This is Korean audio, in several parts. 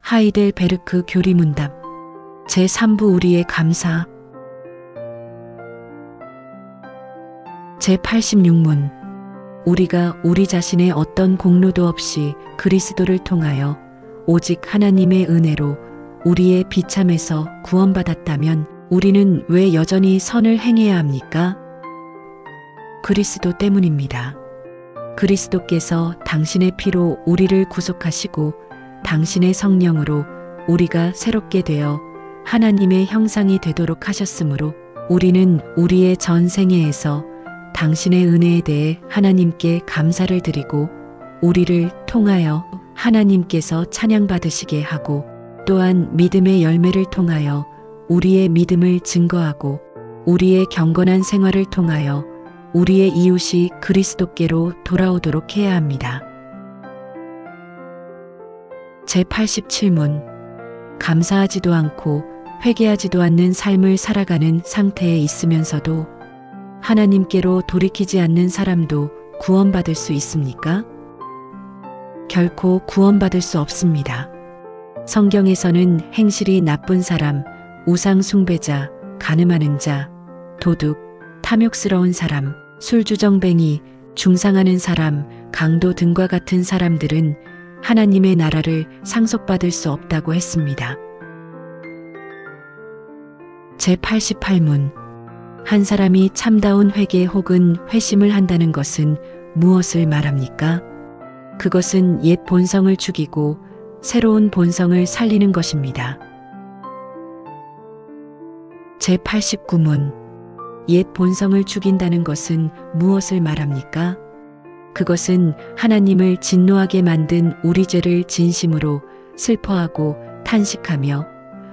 하이델베르크 교리문답 제3부 우리의 감사 제86문 우리가 우리 자신의 어떤 공로도 없이 그리스도를 통하여 오직 하나님의 은혜로 우리의 비참에서 구원받았다면 우리는 왜 여전히 선을 행해야 합니까? 그리스도 때문입니다. 그리스도께서 당신의 피로 우리를 구속하시고 당신의 성령으로 우리가 새롭게 되어 하나님의 형상이 되도록 하셨으므로 우리는 우리의 전 생애에서 당신의 은혜에 대해 하나님께 감사를 드리고 우리를 통하여 하나님께서 찬양받으시게 하고 또한 믿음의 열매를 통하여 우리의 믿음을 증거하고 우리의 경건한 생활을 통하여 우리의 이웃이 그리스도께로 돌아오도록 해야 합니다. 제87문 감사하지도 않고 회개하지도 않는 삶을 살아가는 상태에 있으면서도 하나님께로 돌이키지 않는 사람도 구원받을 수 있습니까? 결코 구원받을 수 없습니다. 성경에서는 행실이 나쁜 사람, 우상 숭배자, 간음하는 자, 도둑, 탐욕스러운 사람, 술주정뱅이, 중상하는 사람, 강도 등과 같은 사람들은 하나님의 나라를 상속받을 수 없다고 했습니다. 제88문 한 사람이 참다운 회개 혹은 회심을 한다는 것은 무엇을 말합니까? 그것은 옛 본성을 죽이고 새로운 본성을 살리는 것입니다. 제89문 옛 본성을 죽인다는 것은 무엇을 말합니까? 그것은 하나님을 진노하게 만든 우리 죄를 진심으로 슬퍼하고 탄식하며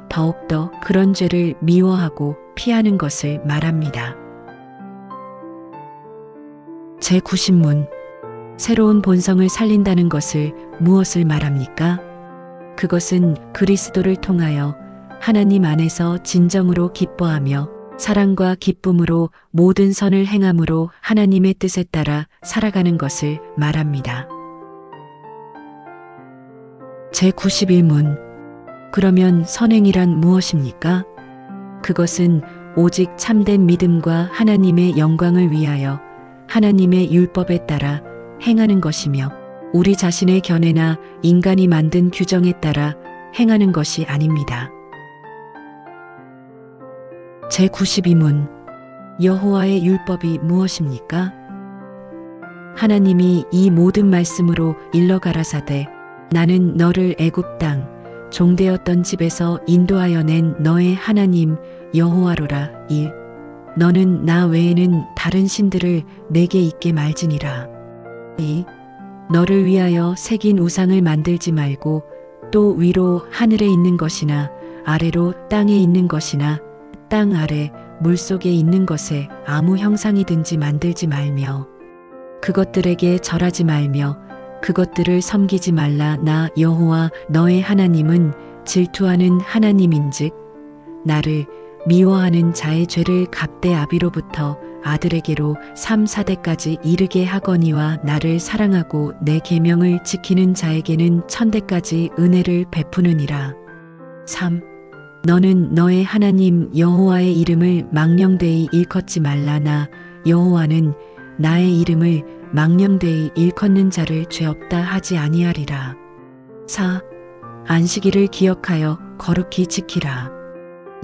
더욱더 그런 죄를 미워하고 피하는 것을 말합니다. 제90문 새로운 본성을 살린다는 것을 무엇을 말합니까? 그것은 그리스도를 통하여 하나님 안에서 진정으로 기뻐하며 사랑과 기쁨으로 모든 선을 행함으로 하나님의 뜻에 따라 살아가는 것을 말합니다. 제91문 그러면 선행이란 무엇입니까? 그것은 오직 참된 믿음과 하나님의 영광을 위하여 하나님의 율법에 따라 행하는 것이며 우리 자신의 견해나 인간이 만든 규정에 따라 행하는 것이 아닙니다. 제92문 여호와의 율법이 무엇입니까? 하나님이 이 모든 말씀으로 일러 가라사대 나는 너를 애굽 땅 종되었던 집에서 인도하여 낸 너의 하나님 여호와로라. 1. 너는 나 외에는 다른 신들을 내게 있게 말지니라. 2. 너를 위하여 새긴 우상을 만들지 말고 또 위로 하늘에 있는 것이나 아래로 땅에 있는 것이나 땅 아래 물속에 있는 것에 아무 형상이든지 만들지 말며 그것들에게 절하지 말며 그것들을 섬기지 말라. 나 여호와 너의 하나님은 질투하는 하나님인즉 나를 미워하는 자의 죄를 갑대 아비로부터 아들에게로 3, 4대까지 이르게 하거니와 나를 사랑하고 내 계명을 지키는 자에게는 1000대까지 은혜를 베푸느니라. 3. 너는 너의 하나님 여호와의 이름을 망령되이 일컫지 말라. 나 여호와는 나의 이름을 망령되이 일컫는 자를 죄 없다 하지 아니하리라. 4. 안식일을 기억하여 거룩히 지키라.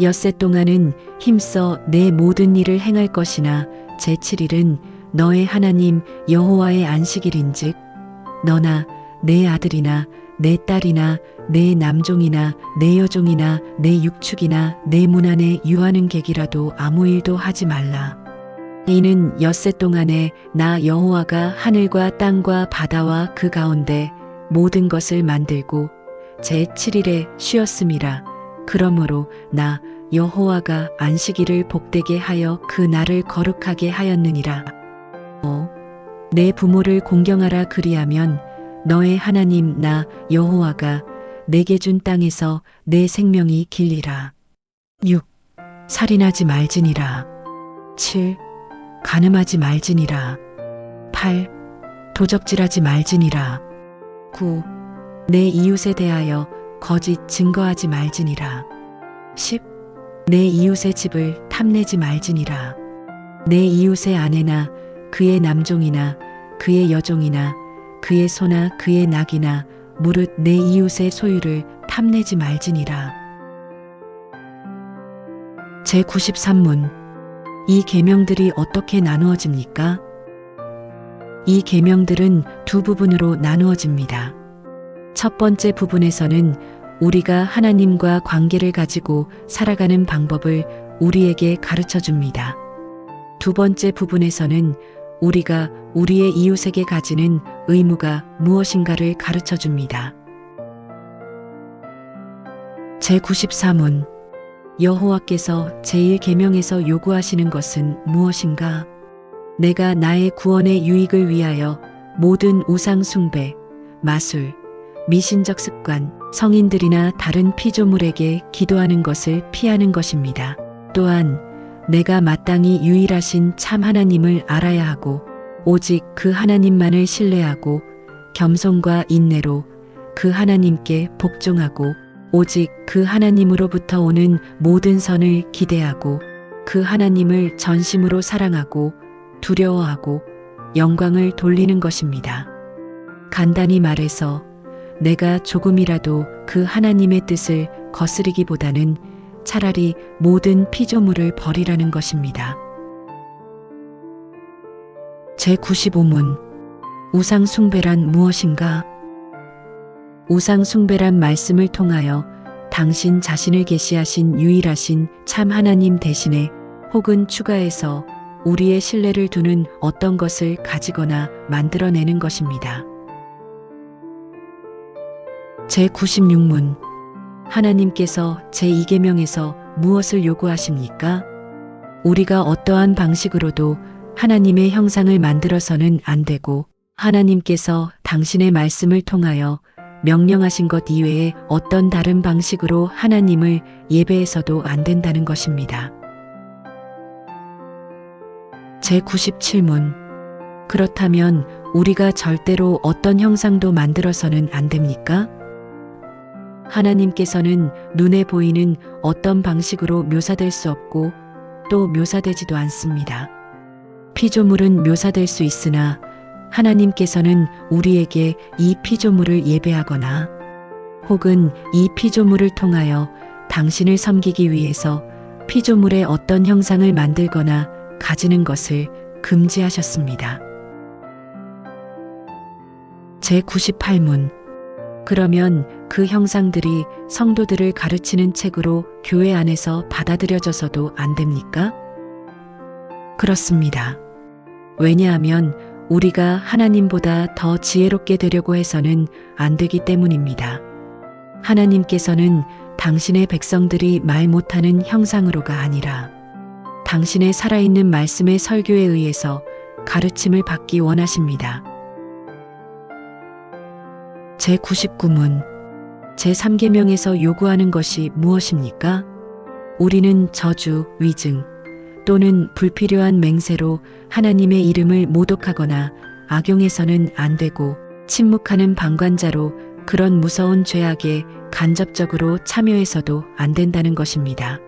엿새 동안은 힘써 내 모든 일을 행할 것이나 제7일은 너의 하나님 여호와의 안식일인즉 너나 내 아들이나 내 딸이나 내 남종이나 내 여종이나 내 육축이나 내 문 안에 유하는 객이라도 아무 일도 하지 말라. 이는 엿새 동안에 나 여호와가 하늘과 땅과 바다와 그 가운데 모든 것을 만들고 제7일에 쉬었음이라. 그러므로 나 여호와가 안식일을 복되게 하여 그 날을 거룩하게 하였느니라. 내 부모를 공경하라. 그리하면 너의 하나님 나 여호와가 내게 준 땅에서 내 생명이 길리라. 6. 살인하지 말지니라. 7. 간음하지 말지니라. 8. 도적질하지 말지니라. 9. 내 이웃에 대하여 거짓 증거하지 말지니라. 10. 내 이웃의 집을 탐내지 말지니라. 내 이웃의 아내나 그의 남종이나 그의 여종이나 그의 소나 그의 낙이나 무릇 내 이웃의 소유를 탐내지 말지니라. 제93문. 이 계명들이 어떻게 나누어집니까? 이 계명들은 두 부분으로 나누어집니다. 첫 번째 부분에서는 우리가 하나님과 관계를 가지고 살아가는 방법을 우리에게 가르쳐 줍니다. 두 번째 부분에서는 우리가 우리의 이웃에게 가지는 의무가 무엇인가를 가르쳐 줍니다. 제94문. 여호와께서 제1계명에서 요구하시는 것은 무엇인가? 내가 나의 구원의 유익을 위하여 모든 우상 숭배, 마술, 미신적 습관, 성인들이나 다른 피조물에게 기도하는 것을 피하는 것입니다. 또한 내가 마땅히 유일하신 참 하나님을 알아야 하고 오직 그 하나님만을 신뢰하고 겸손과 인내로 그 하나님께 복종하고 오직 그 하나님으로부터 오는 모든 선을 기대하고 그 하나님을 전심으로 사랑하고 두려워하고 영광을 돌리는 것입니다. 간단히 말해서 내가 조금이라도 그 하나님의 뜻을 거스르기보다는 차라리 모든 피조물을 버리라는 것입니다. 제95문. 우상 숭배란 무엇인가? 우상 숭배란 말씀을 통하여 당신 자신을 계시하신 유일하신 참 하나님 대신에 혹은 추가해서 우리의 신뢰를 두는 어떤 것을 가지거나 만들어내는 것입니다. 제96문. 하나님께서 제2계명에서 무엇을 요구하십니까? 우리가 어떠한 방식으로도 하나님의 형상을 만들어서는 안 되고 하나님께서 당신의 말씀을 통하여 명령하신 것 이외에 어떤 다른 방식으로 하나님을 예배해서도 안 된다는 것입니다. 제97문. 그렇다면 우리가 절대로 어떤 형상도 만들어서는 안 됩니까? 하나님께서는 눈에 보이는 어떤 방식으로 묘사될 수 없고 또 묘사되지도 않습니다. 피조물은 묘사될 수 있으나 하나님께서는 우리에게 이 피조물을 예배하거나 혹은 이 피조물을 통하여 당신을 섬기기 위해서 피조물의 어떤 형상을 만들거나 가지는 것을 금지하셨습니다. 제98문. 그러면 그 형상들이 성도들을 가르치는 책으로 교회 안에서 받아들여져서도 안 됩니까? 그렇습니다. 왜냐하면 우리가 하나님보다 더 지혜롭게 되려고 해서는 안 되기 때문입니다. 하나님께서는 당신의 백성들이 말 못하는 형상으로가 아니라 당신의 살아있는 말씀의 설교에 의해서 가르침을 받기 원하십니다. 제99문. 제3계명에서 요구하는 것이 무엇입니까? 우리는 저주, 위증 또는 불필요한 맹세로 하나님의 이름을 모독하거나 악용해서는 안 되고 침묵하는 방관자로 그런 무서운 죄악에 간접적으로 참여해서도 안 된다는 것입니다.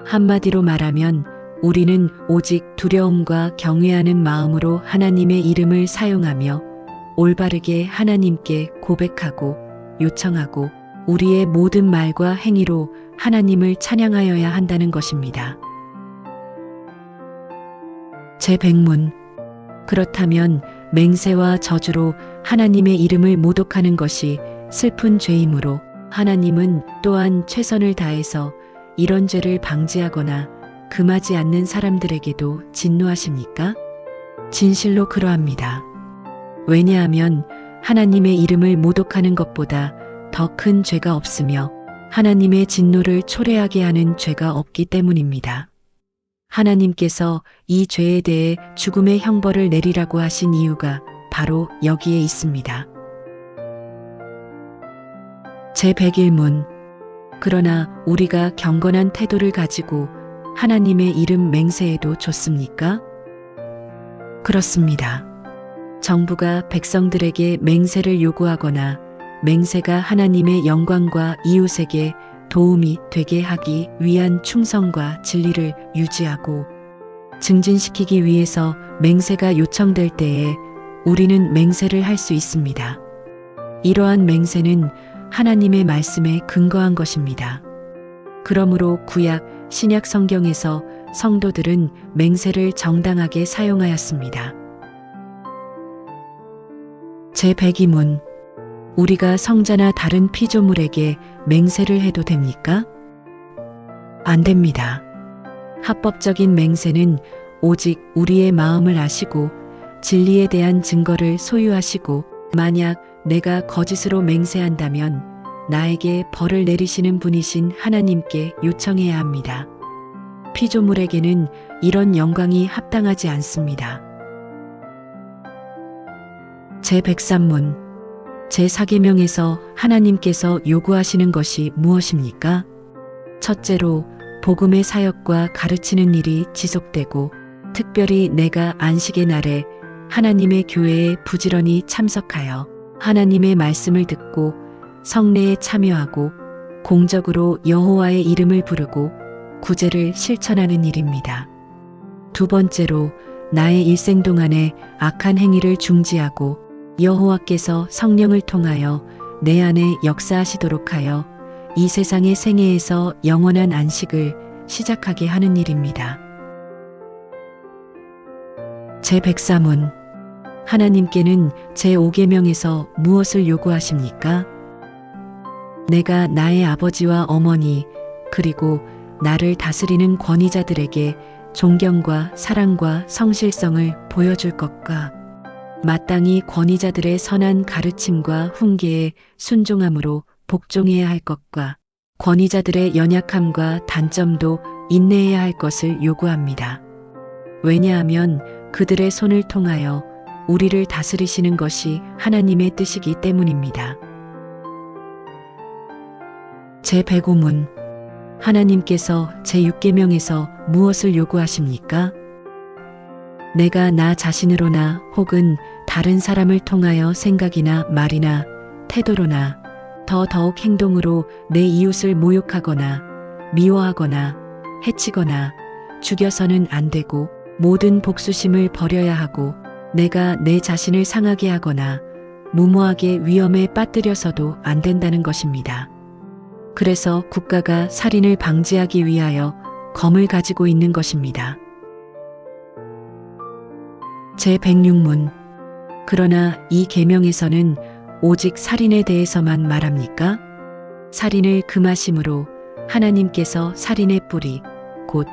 한마디로 말하면 우리는 오직 두려움과 경외하는 마음으로 하나님의 이름을 사용하며 올바르게 하나님께 고백하고 요청하고 우리의 모든 말과 행위로 하나님을 찬양하여야 한다는 것입니다. 제100문. 그렇다면 맹세와 저주로 하나님의 이름을 모독하는 것이 슬픈 죄이므로 하나님은 또한 최선을 다해서 이런 죄를 방지하거나 금하지 않는 사람들에게도 진노하십니까? 진실로 그러합니다. 왜냐하면 하나님의 이름을 모독하는 것보다 더 큰 죄가 없으며 하나님의 진노를 초래하게 하는 죄가 없기 때문입니다. 하나님께서 이 죄에 대해 죽음의 형벌을 내리라고 하신 이유가 바로 여기에 있습니다. 제101문. 그러나 우리가 경건한 태도를 가지고 하나님의 이름 맹세해도 좋습니까? 그렇습니다. 정부가 백성들에게 맹세를 요구하거나 맹세가 하나님의 영광과 이웃에게 도움이 되게 하기 위한 충성과 진리를 유지하고 증진시키기 위해서 맹세가 요청될 때에 우리는 맹세를 할 수 있습니다. 이러한 맹세는 하나님의 말씀에 근거한 것입니다. 그러므로 구약, 신약 성경에서 성도들은 맹세를 정당하게 사용하였습니다. 제102문. 우리가 성자나 다른 피조물에게 맹세를 해도 됩니까? 안 됩니다. 합법적인 맹세는 오직 우리의 마음을 아시고 진리에 대한 증거를 소유하시고 만약 내가 거짓으로 맹세한다면 나에게 벌을 내리시는 분이신 하나님께 요청해야 합니다. 피조물에게는 이런 영광이 합당하지 않습니다. 제103문. 제4계명에서 하나님께서 요구하시는 것이 무엇입니까? 첫째로 복음의 사역과 가르치는 일이 지속되고 특별히 내가 안식의 날에 하나님의 교회에 부지런히 참석하여 하나님의 말씀을 듣고 성례에 참여하고 공적으로 여호와의 이름을 부르고 구제를 실천하는 일입니다. 두 번째로 나의 일생 동안에 악한 행위를 중지하고 여호와께서 성령을 통하여 내 안에 역사하시도록 하여 이 세상의 생애에서 영원한 안식을 시작하게 하는 일입니다. 제103문. 하나님께는 제5계명에서 무엇을 요구하십니까? 내가 나의 아버지와 어머니 그리고 나를 다스리는 권위자들에게 존경과 사랑과 성실성을 보여줄 것과 마땅히 권위자들의 선한 가르침과 훈계에 순종함으로 복종해야 할 것과 권위자들의 연약함과 단점도 인내해야 할 것을 요구합니다. 왜냐하면 그들의 손을 통하여 우리를 다스리시는 것이 하나님의 뜻이기 때문입니다. 제105문. 하나님께서 제6계명에서 무엇을 요구하십니까? 내가 나 자신으로나 혹은 다른 사람을 통하여 생각이나 말이나 태도로나 더더욱 행동으로 내 이웃을 모욕하거나 미워하거나 해치거나 죽여서는 안 되고 모든 복수심을 버려야 하고 내가 내 자신을 상하게 하거나 무모하게 위험에 빠뜨려서도 안 된다는 것입니다. 그래서 국가가 살인을 방지하기 위하여 검을 가지고 있는 것입니다. 제106문. 그러나 이 계명에서는 오직 살인에 대해서만 말합니까? 살인을 금하심으로 하나님께서 살인의 뿌리, 곧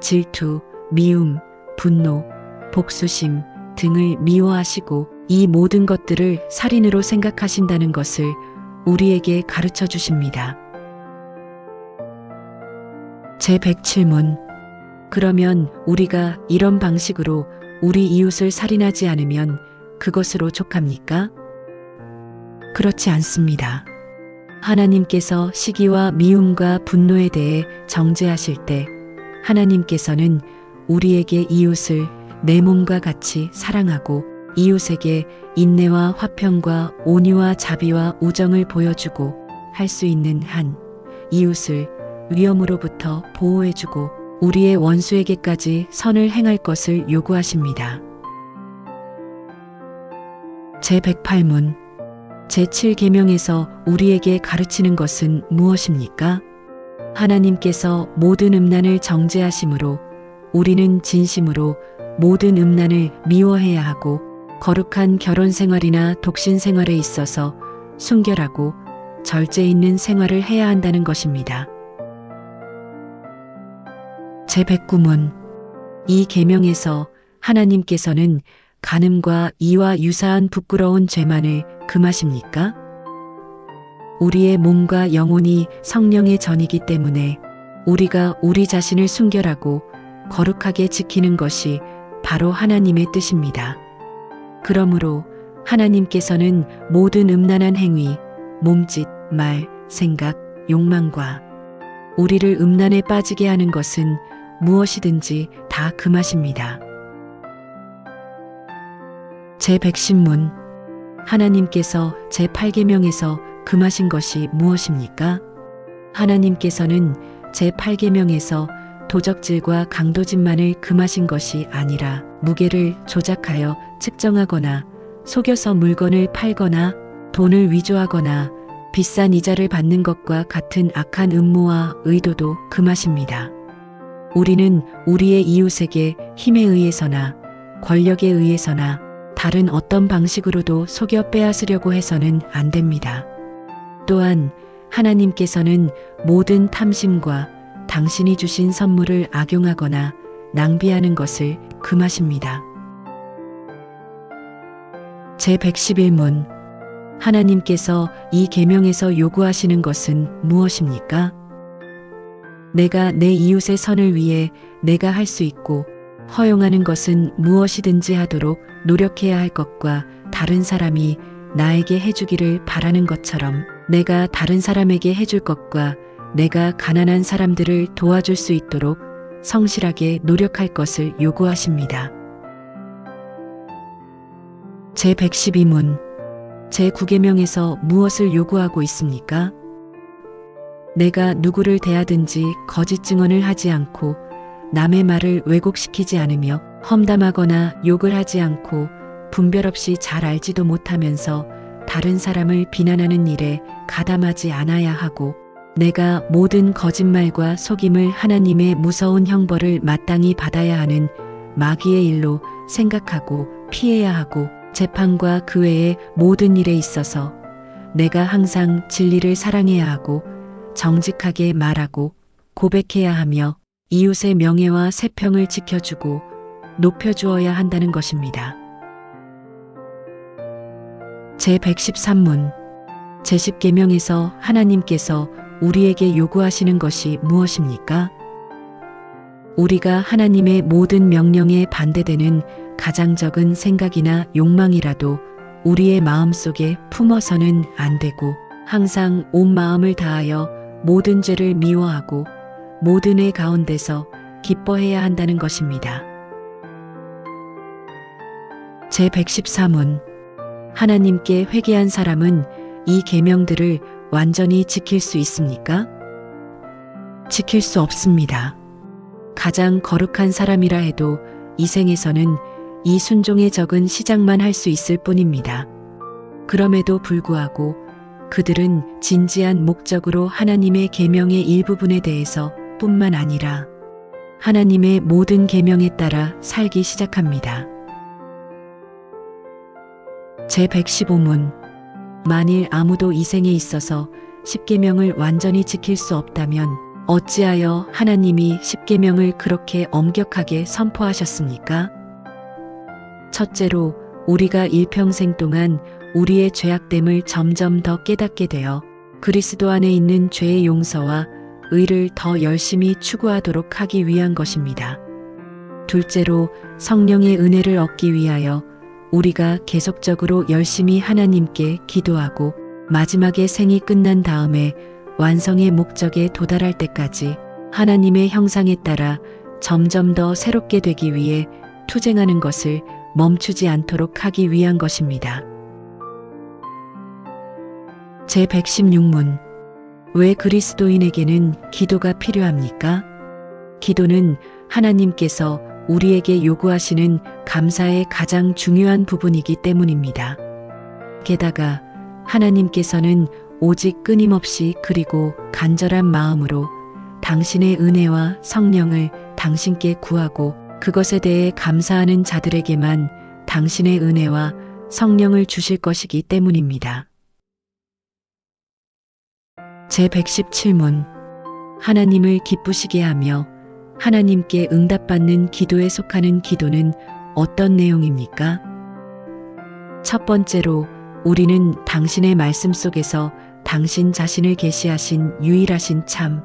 질투, 미움, 분노, 복수심 등을 미워하시고 이 모든 것들을 살인으로 생각하신다는 것을 우리에게 가르쳐 주십니다. 제107문. 그러면 우리가 이런 방식으로 우리 이웃을 살인하지 않으면 그것으로 족합니까? 그렇지 않습니다. 하나님께서 시기와 미움과 분노에 대해 정죄하실 때 하나님께서는 우리에게 이웃을 내 몸과 같이 사랑하고 이웃에게 인내와 화평과 온유와 자비와 우정을 보여주고 할 수 있는 한 이웃을 위험으로부터 보호해주고 우리의 원수에게까지 선을 행할 것을 요구하십니다. 제108문. 제7계명에서 우리에게 가르치는 것은 무엇입니까? 하나님께서 모든 음란을 정죄하심으로 우리는 진심으로 모든 음란을 미워해야 하고 거룩한 결혼 생활이나 독신 생활에 있어서 순결하고 절제 있는 생활을 해야 한다는 것입니다. 제109문. 이 계명에서 하나님께서는 간음과 이와 유사한 부끄러운 죄만을 금하십니까? 우리의 몸과 영혼이 성령의 전이기 때문에 우리가 우리 자신을 순결하고 거룩하게 지키는 것이 바로 하나님의 뜻입니다. 그러므로 하나님께서는 모든 음란한 행위, 몸짓, 말, 생각, 욕망과 우리를 음란에 빠지게 하는 것은 무엇이든지 다 금하십니다. 제110문. 하나님께서 제8계명에서 금하신 것이 무엇입니까? 하나님께서는 제8계명에서 도적질과 강도짓만을 금하신 것이 아니라 무게를 조작하여 측정하거나 속여서 물건을 팔거나 돈을 위조하거나 비싼 이자를 받는 것과 같은 악한 음모와 의도도 금하십니다. 우리는 우리의 이웃에게 힘에 의해서나 권력에 의해서나 다른 어떤 방식으로도 속여 빼앗으려고 해서는 안 됩니다. 또한 하나님께서는 모든 탐심과 당신이 주신 선물을 악용하거나 낭비하는 것을 금하십니다. 제111문 하나님께서 이 계명에서 요구하시는 것은 무엇입니까? 내가 내 이웃의 선을 위해 내가 할 수 있고 허용하는 것은 무엇이든지 하도록 노력해야 할 것과 다른 사람이 나에게 해주기를 바라는 것처럼 내가 다른 사람에게 해줄 것과 내가 가난한 사람들을 도와줄 수 있도록 성실하게 노력할 것을 요구하십니다. 제112문 제9계명에서 무엇을 요구하고 있습니까? 내가 누구를 대하든지 거짓 증언을 하지 않고 남의 말을 왜곡시키지 않으며 험담하거나 욕을 하지 않고 분별 없이 잘 알지도 못하면서 다른 사람을 비난하는 일에 가담하지 않아야 하고 내가 모든 거짓말과 속임을 하나님의 무서운 형벌을 마땅히 받아야 하는 마귀의 일로 생각하고 피해야 하고 재판과 그 외의 모든 일에 있어서 내가 항상 진리를 사랑해야 하고 정직하게 말하고 고백해야 하며 이웃의 명예와 세평을 지켜주고 높여주어야 한다는 것입니다. 제113문 제10계명에서 하나님께서 우리에게 요구하시는 것이 무엇입니까? 우리가 하나님의 모든 명령에 반대되는 가장 적은 생각이나 욕망이라도 우리의 마음속에 품어서는 안 되고 항상 온 마음을 다하여 모든 죄를 미워하고 모든 애 가운데서 기뻐해야 한다는 것입니다. 제114문 하나님께 회개한 사람은 이 계명들을 완전히 지킬 수 있습니까? 지킬 수 없습니다. 가장 거룩한 사람이라 해도 이 생에서는 이 순종의 적은 시작만 할 수 있을 뿐입니다. 그럼에도 불구하고 그들은 진지한 목적으로 하나님의 계명의 일부분에 대해서 뿐만 아니라 하나님의 모든 계명에 따라 살기 시작합니다. 제115문 만일 아무도 이 생에 있어서 십계명을 완전히 지킬 수 없다면 어찌하여 하나님이 십계명을 그렇게 엄격하게 선포하셨습니까? 첫째로 우리가 일평생 동안 우리의 죄악됨을 점점 더 깨닫게 되어 그리스도 안에 있는 죄의 용서와 의를 더 열심히 추구하도록 하기 위한 것입니다. 둘째로 성령의 은혜를 얻기 위하여 우리가 계속적으로 열심히 하나님께 기도하고 마지막에 생이 끝난 다음에 완성의 목적에 도달할 때까지 하나님의 형상에 따라 점점 더 새롭게 되기 위해 투쟁하는 것을 멈추지 않도록 하기 위한 것입니다. 제116문 왜 그리스도인에게는 기도가 필요합니까? 기도는 하나님께서 우리에게 요구하시는 감사의 가장 중요한 부분이기 때문입니다. 게다가 하나님께서는 오직 끊임없이 그리고 간절한 마음으로 당신의 은혜와 성령을 당신께 구하고 그것에 대해 감사하는 자들에게만 당신의 은혜와 성령을 주실 것이기 때문입니다. 제117문 하나님을 기쁘시게 하며 하나님께 응답받는 기도에 속하는 기도는 어떤 내용입니까? 첫 번째로 우리는 당신의 말씀 속에서 당신 자신을 계시하신 유일하신 참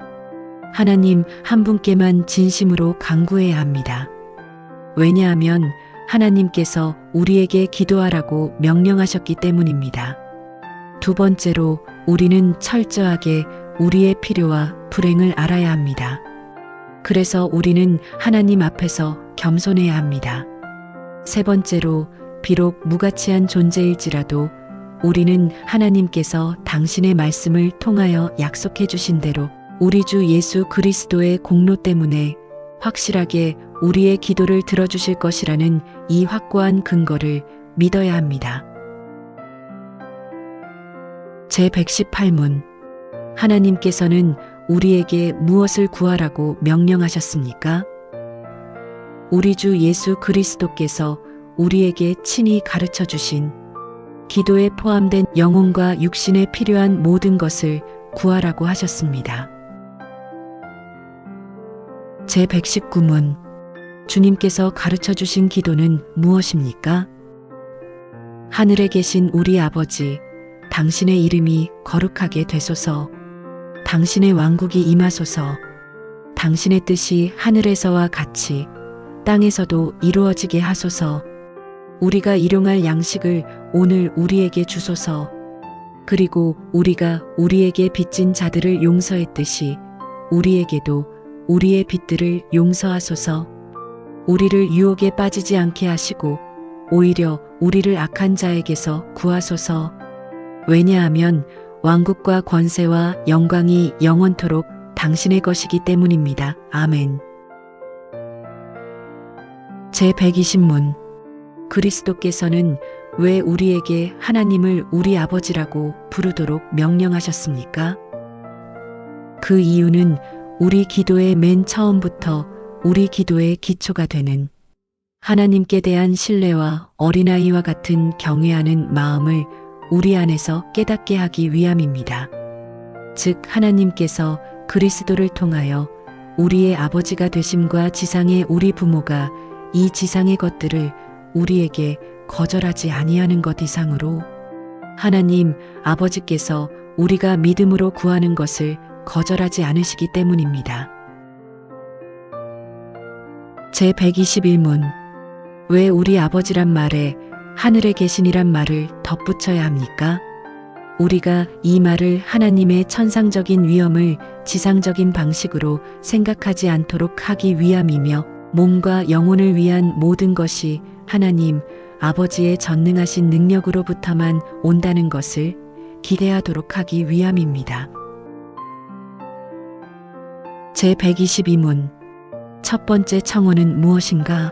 하나님 한 분께만 진심으로 간구해야 합니다. 왜냐하면 하나님께서 우리에게 기도하라고 명령하셨기 때문입니다. 두 번째로 우리는 철저하게 우리의 필요와 불행을 알아야 합니다. 그래서 우리는 하나님 앞에서 겸손해야 합니다. 세 번째로 비록 무가치한 존재일지라도 우리는 하나님께서 당신의 말씀을 통하여 약속해 주신 대로 우리 주 예수 그리스도의 공로 때문에 확실하게 우리의 기도를 들어주실 것이라는 이 확고한 근거를 믿어야 합니다. 제118문. 하나님께서는 우리에게 무엇을 구하라고 명령하셨습니까? 우리 주 예수 그리스도께서 우리에게 친히 가르쳐 주신 기도에 포함된 영혼과 육신에 필요한 모든 것을 구하라고 하셨습니다. 제119문. 주님께서 가르쳐 주신 기도는 무엇입니까? 하늘에 계신 우리 아버지, 당신의 이름이 거룩하게 되소서. 당신의 왕국이 임하소서. 당신의 뜻이 하늘에서와 같이 땅에서도 이루어지게 하소서. 우리가 일용할 양식을 오늘 우리에게 주소서. 그리고 우리가 우리에게 빚진 자들을 용서했듯이 우리에게도 우리의 빚들을 용서하소서. 우리를 유혹에 빠지지 않게 하시고 오히려 우리를 악한 자에게서 구하소서. 왜냐하면 왕국과 권세와 영광이 영원토록 당신의 것이기 때문입니다. 아멘. 제120문. 그리스도께서는 왜 우리에게 하나님을 우리 아버지라고 부르도록 명령하셨습니까? 그 이유는 우리 기도의 맨 처음부터 우리 기도의 기초가 되는 하나님께 대한 신뢰와 어린아이와 같은 경외하는 마음을 우리 안에서 깨닫게 하기 위함입니다. 즉 하나님께서 그리스도를 통하여 우리의 아버지가 되심과 지상의 우리 부모가 이 지상의 것들을 우리에게 거절하지 아니하는 것 이상으로 하나님 아버지께서 우리가 믿음으로 구하는 것을 거절하지 않으시기 때문입니다. 제121문. 왜 우리 아버지란 말에 하늘에 계신이란 말을 덧붙여야 합니까? 우리가 이 말을 하나님의 천상적인 위엄을 지상적인 방식으로 생각하지 않도록 하기 위함이며 몸과 영혼을 위한 모든 것이 하나님 아버지의 전능하신 능력으로부터만 온다는 것을 기대하도록 하기 위함입니다. 제122문. 첫 번째 청원은 무엇인가?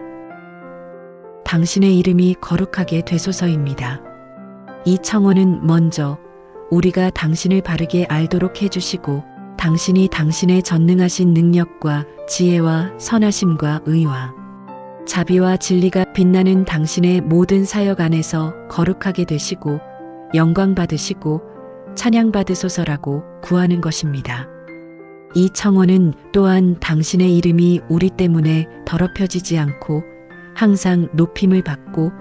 당신의 이름이 거룩하게 되소서입니다. 이 청원은 먼저 우리가 당신을 바르게 알도록 해주시고 당신이 당신의 전능하신 능력과 지혜와 선하심과 의와 자비와 진리가 빛나는 당신의 모든 사역 안에서 거룩하게 되시고 영광 받으시고 찬양 받으소서라고 구하는 것입니다. 이 청원은 또한 당신의 이름이 우리 때문에 더럽혀지지 않고 항상 높임을 받고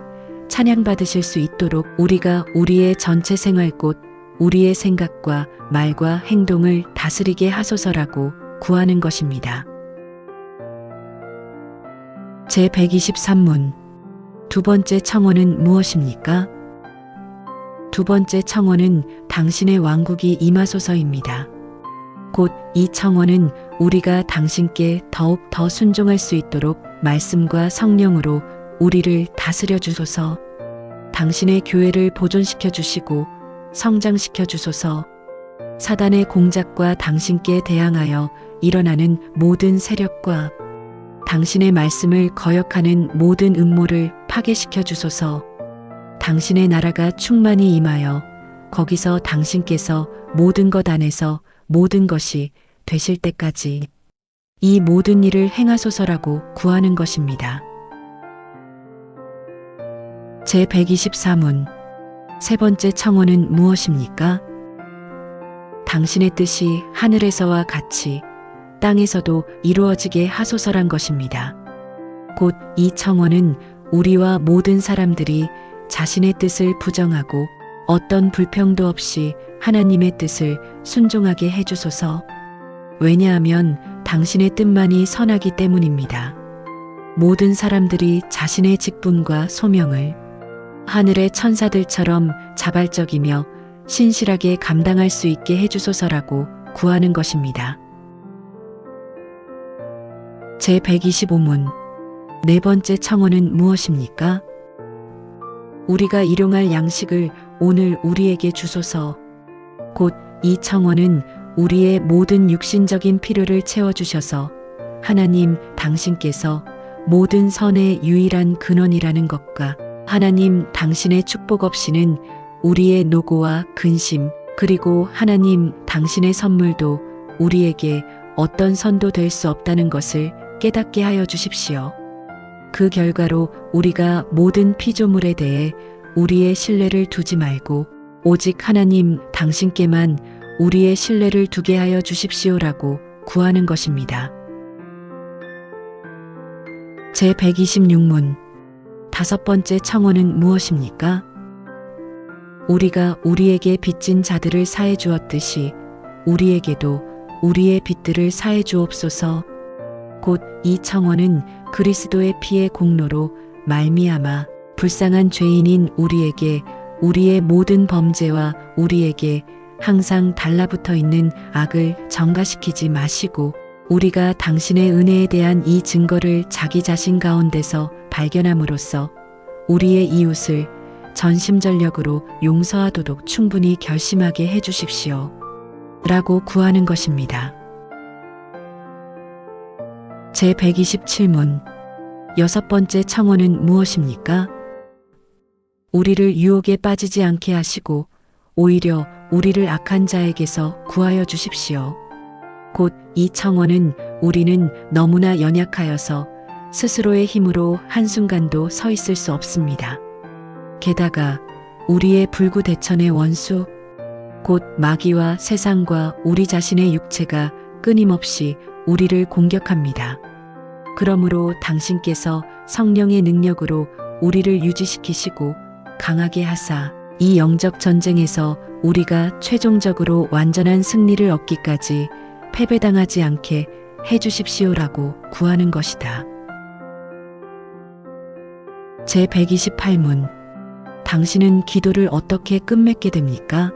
찬양받으실 수 있도록 우리가 우리의 전체 생활 곧 우리의 생각과 말과 행동을 다스리게 하소서라고 구하는 것입니다. 제123문. 두 번째 청원은 무엇입니까? 두 번째 청원은 당신의 왕국이 임하소서입니다. 곧 이 청원은 우리가 당신께 더욱 더 순종할 수 있도록 말씀과 성령으로 우리를 다스려 주소서. 당신의 교회를 보존시켜 주시고 성장시켜 주소서. 사단의 공작과 당신께 대항하여 일어나는 모든 세력과 당신의 말씀을 거역하는 모든 음모를 파괴시켜 주소서. 당신의 나라가 충만히 임하여 거기서 당신께서 모든 것 안에서 모든 것이 되실 때까지 이 모든 일을 행하소서라고 구하는 것입니다. 제124문. 세 번째 청원은 무엇입니까? 당신의 뜻이 하늘에서와 같이 땅에서도 이루어지게 하소서란 것입니다. 곧 이 청원은 우리와 모든 사람들이 자신의 뜻을 부정하고 어떤 불평도 없이 하나님의 뜻을 순종하게 해주소서. 왜냐하면 당신의 뜻만이 선하기 때문입니다. 모든 사람들이 자신의 직분과 소명을 하늘의 천사들처럼 자발적이며 신실하게 감당할 수 있게 해주소서라고 구하는 것입니다. 제125문. 네 번째 청원은 무엇입니까? 우리가 일용할 양식을 오늘 우리에게 주소서. 곧 이 청원은 우리의 모든 육신적인 필요를 채워주셔서 하나님 당신께서 모든 선의 유일한 근원이라는 것과 하나님 당신의 축복 없이는 우리의 노고와 근심 그리고 하나님 당신의 선물도 우리에게 어떤 선도 될 수 없다는 것을 깨닫게 하여 주십시오. 그 결과로 우리가 모든 피조물에 대해 우리의 신뢰를 두지 말고 오직 하나님 당신께만 우리의 신뢰를 두게 하여 주십시오라고 구하는 것입니다. 제126문 다섯 번째 청원은 무엇입니까? 우리가 우리에게 빚진 자들을 사해 주었듯이 우리에게도 우리의 빚들을 사해 주옵소서. 곧 이 청원은 그리스도의 피의 공로로 말미암아 불쌍한 죄인인 우리에게 우리의 모든 범죄와 우리에게 항상 달라붙어 있는 악을 전가시키지 마시고 우리가 당신의 은혜에 대한 이 증거를 자기 자신 가운데서 발견함으로써 우리의 이웃을 전심전력으로 용서하도록 충분히 결심하게 해 주십시오. 라고 구하는 것입니다. 제127문 여섯 번째 청원은 무엇입니까? 우리를 유혹에 빠지지 않게 하시고 오히려 우리를 악한 자에게서 구하여 주십시오. 곧 이 청원은 우리는 너무나 연약하여서 스스로의 힘으로 한순간도 서 있을 수 없습니다. 게다가 우리의 불구대천의 원수, 곧 마귀와 세상과 우리 자신의 육체가 끊임없이 우리를 공격합니다. 그러므로 당신께서 성령의 능력으로 우리를 유지시키시고 강하게 하사 이 영적 전쟁에서 우리가 최종적으로 완전한 승리를 얻기까지 패배당하지 않게 해주십시오라고 구하는 것이다. 제128문 당신은 기도를 어떻게 끝맺게 됩니까?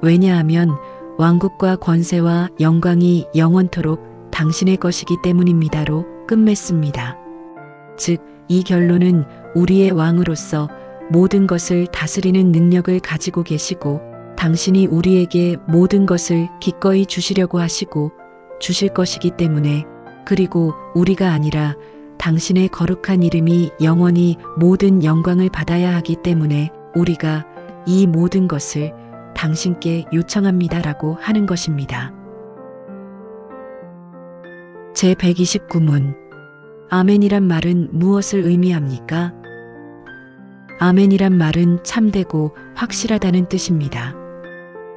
왜냐하면 왕국과 권세와 영광이 영원토록 당신의 것이기 때문입니다로 끝맺습니다. 즉, 이 결론은 우리의 왕으로서 모든 것을 다스리는 능력을 가지고 계시고 당신이 우리에게 모든 것을 기꺼이 주시려고 하시고 주실 것이기 때문에 그리고 우리가 아니라 당신의 거룩한 이름이 영원히 모든 영광을 받아야 하기 때문에 우리가 이 모든 것을 당신께 요청합니다라고 하는 것입니다. 제129문 아멘이란 말은 무엇을 의미합니까? 아멘이란 말은 참되고 확실하다는 뜻입니다.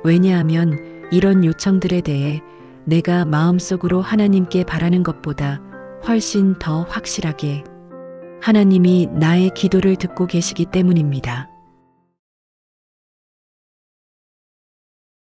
왜냐하면 이런 요청들에 대해 내가 마음속으로 하나님께 바라는 것보다 훨씬 더 확실하게 하나님이 나의 기도를 듣고 계시기 때문입니다.